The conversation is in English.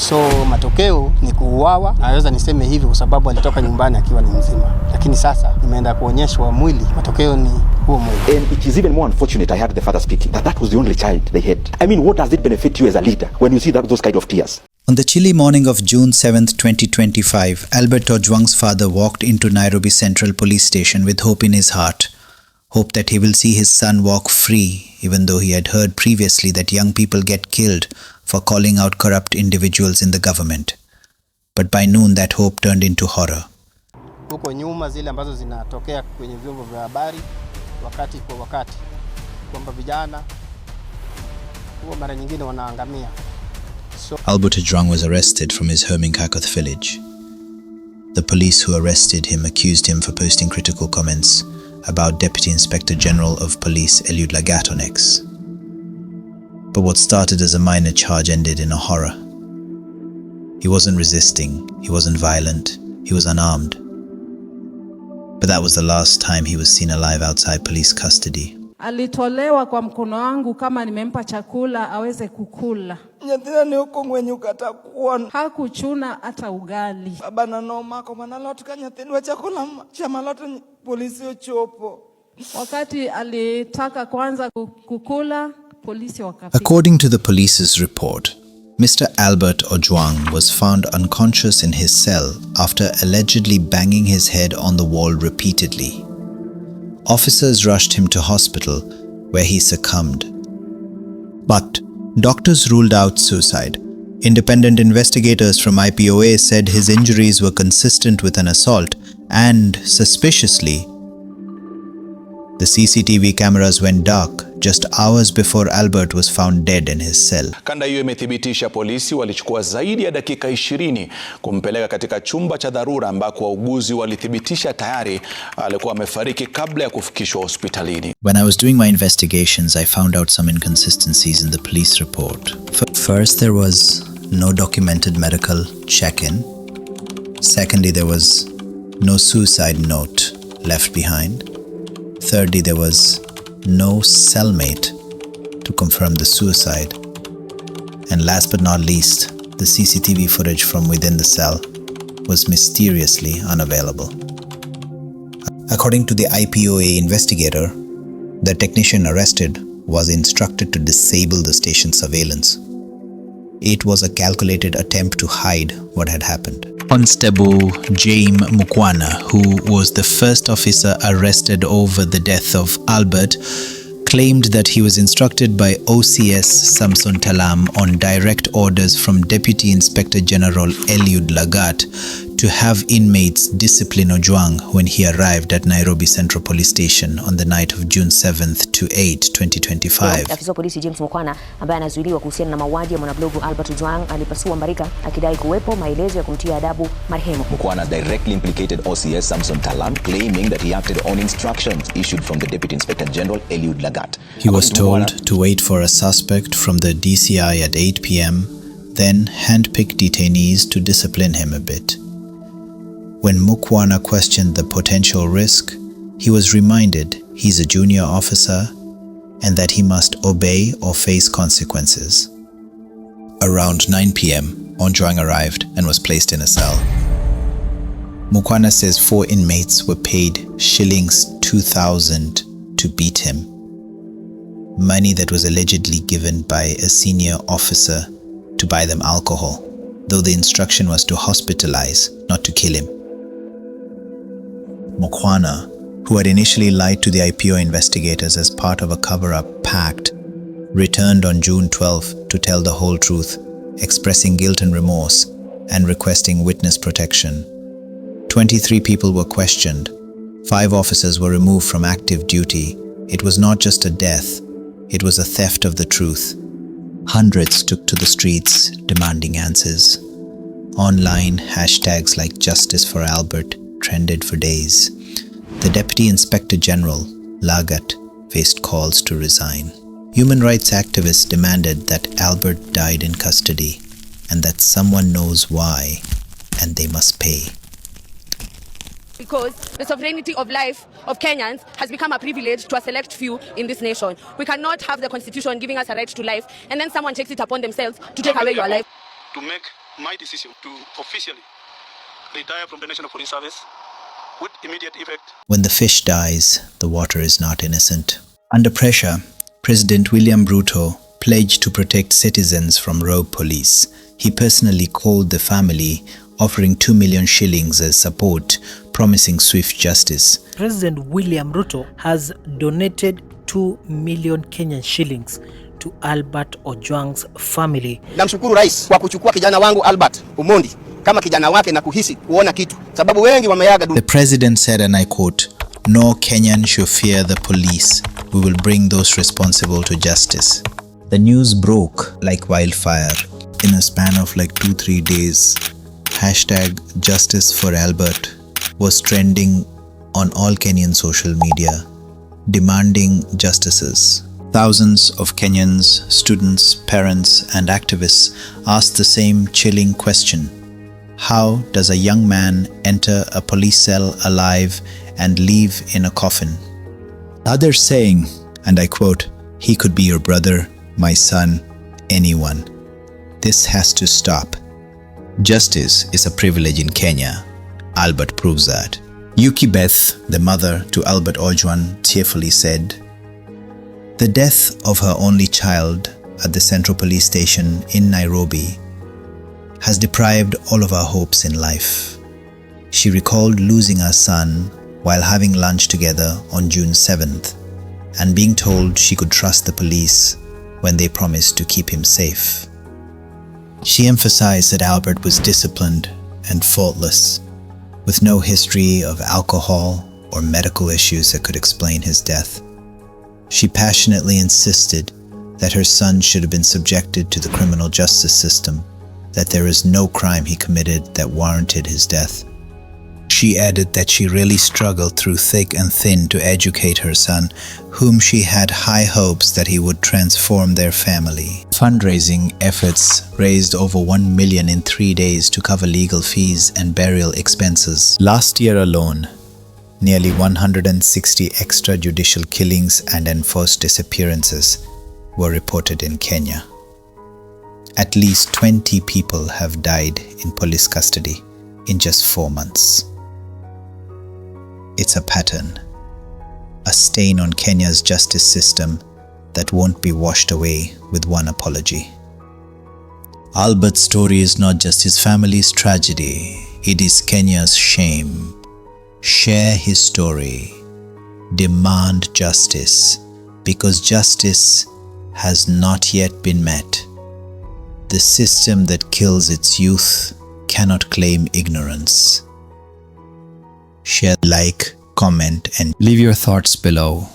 So matokeo ni kuuawa. Naweza niseme hivi kwa sababu alitoka nyumbani akiwa ni mzima. Lakini sasa nimeenda kuonyeshwa mwili, matokeo ni huo mwili. And it is even more unfortunate, I heard the father speaking, that was the only child they had. I mean, what does it benefit you as a leader when you see those kind of tears? On the chilly morning of June 7th, 2025, Albert Ojwang's father walked into Nairobi Central Police Station with hope in his heart. Hope that he will see his son walk free, even though he had heard previously that young people get killed for calling out corrupt individuals in the government. But by noon that hope turned into horror. Huko nyuma zile ambazo zinatokea kwenye vyombo vya habari wakati kwa wakati kwamba vijana huwa mara nyingine wanaangamia. Albert Ojwang was arrested from his home in Kakoth village. The police who arrested him accused him for posting critical comments about Deputy Inspector General of Police Eliud Lagat on X. But what started as a minor charge ended in a horror. He wasn't resisting, he wasn't violent, he was unarmed. But that was the last time he was seen alive outside police custody. Alitolewa kwa mkono wangu kama nimempa chakula aweze kukula. Nyathina ni uko ngwenyu katakuwa. Hakuchuna hata ugali. Baba na noma kwa manalotu kanyathini wa chakula chamalotu polisi ochopo. Wakati alitaka kwanza kukula, polisi wakafika. According to the police's report, Mr. Albert Ojwang was found unconscious in his cell after allegedly banging his head on the wall repeatedly. Officers rushed him to hospital, where he succumbed. But doctors ruled out suicide. Independent investigators from IPOA said his injuries were consistent with an assault, and suspiciously, the CCTV cameras went dark just hours before Albert was found dead in his cell. Kanda hiyo imethibitisha polisi walichukua zaidi ya dakika 20 kumpeleka katika chumba cha dharura ambako wauguzi walithibitisha tayari alikuwa amefariki kabla ya kufikishwa hospitalini. When I was doing my investigations, I found out some inconsistencies in the police report. First, there was no documented medical check-in. Secondly, there was no suicide note left behind. Thirdly, there was no cellmate to confirm the suicide. And last but not least, the CCTV footage from within the cell was mysteriously unavailable. According to the IPOA investigator, the technician arrested was instructed to disable the station surveillance. It was a calculated attempt to hide what had happened. Constable James Mukwana, who was the first officer arrested over the death of Albert, claimed that he was instructed by OCS Samson Talam on direct orders from Deputy Inspector General Eliud Lagat to have inmates discipline Ojwang when he arrived at Nairobi Central Police Station on the night of June 7th to 8, 2025. Afisa wa polisi James Mukwana ambaye anazuiliwa kuhusiana na mauaji ya mwanablogu Albert Ojwang alipasua mbarika akidai kuwepo maelezo ya kumtia adabu marehemu. Mukwana directly implicated OCS Samson Talam, claiming that he acted on instructions issued from the Deputy Inspector General Eliud Lagat. He was told to wait for a suspect from the DCI at 8 p.m, then handpick detainees to discipline him a bit. When Mukwana questioned the potential risk, he was reminded he's a junior officer and that he must obey or face consequences. Around 9 p.m, Ojwang arrived and was placed in a cell. Mukwana says 4 inmates were paid shillings 2,000 to beat him, money that was allegedly given by a senior officer to buy them alcohol, though the instruction was to hospitalize, not to kill him. Mukwana, who had initially lied to the IPO investigators as part of a cover-up pact, returned on June 12 to tell the whole truth, expressing guilt and remorse and requesting witness protection. 23 people were questioned. 5 officers were removed from active duty. It was not just a death, it was a theft of the truth. Hundreds took to the streets demanding answers. Online, hashtags like Justice for Albert trended for days. The Deputy Inspector General, Lagat, faced calls to resign. Human rights activists demanded that Albert died in custody and that someone knows why, and they must pay. Because the sovereignty of life of Kenyans has become a privilege to a select few in this nation. We cannot have the Constitution giving us a right to life and then someone takes it upon themselves to take away your life. To make my decision to officially retire from the National Police Service with immediate effect. When the fish dies, the water is not innocent. Under pressure, President William Ruto pledged to protect citizens from rogue police. He personally called the family, offering 2 million shillings as support, promising swift justice. President William Ruto has donated 2 million Kenyan shillings to Albert Ojwang's family. Namshukuru Rais kwa kuchukua kijana wangu Albert Omondi kama kijana wake na kuhisi kuona kitu. Sababu wengi wameaga dunia. The president said, and I quote, "No Kenyan should fear the police. We will bring those responsible to justice." The news broke like wildfire. In a span of like 2-3 days, #JusticeForAlbert was trending on all Kenyan social media, demanding justices. Thousands of Kenyans, students, parents, and activists asked the same chilling question. How does a young man enter a police cell alive and leave in a coffin? Others saying, and I quote, "He could be your brother, my son, anyone. This has to stop." Justice is a privilege in Kenya. Albert proves that. Yuki Beth, the mother to Albert Ojwang, tearfully said, "The death of her only child at the Central Police Station in Nairobi has deprived all of our hopes in life." She recalled losing her son while having lunch together on June 7th and being told she could trust the police when they promised to keep him safe. She emphasized that Albert was disciplined and faultless, with no history of alcohol or medical issues that could explain his death. She passionately insisted that her son should have been subjected to the criminal justice system, that there is no crime he committed that warranted his death. She added that she really struggled through thick and thin to educate her son, whom she had high hopes that he would transform their family. Fundraising efforts raised over 1 million in 3 days to cover legal fees and burial expenses. Last year alone, nearly 160 extrajudicial killings and enforced disappearances were reported in Kenya. At least 20 people have died in police custody in just 4 months. It's a pattern, a stain on Kenya's justice system that won't be washed away with one apology. Albert's story is not just his family's tragedy, it is Kenya's shame. Share his story. Demand justice, because justice has not yet been met. The system that kills its youth cannot claim ignorance. Share, like, comment, and leave your thoughts below.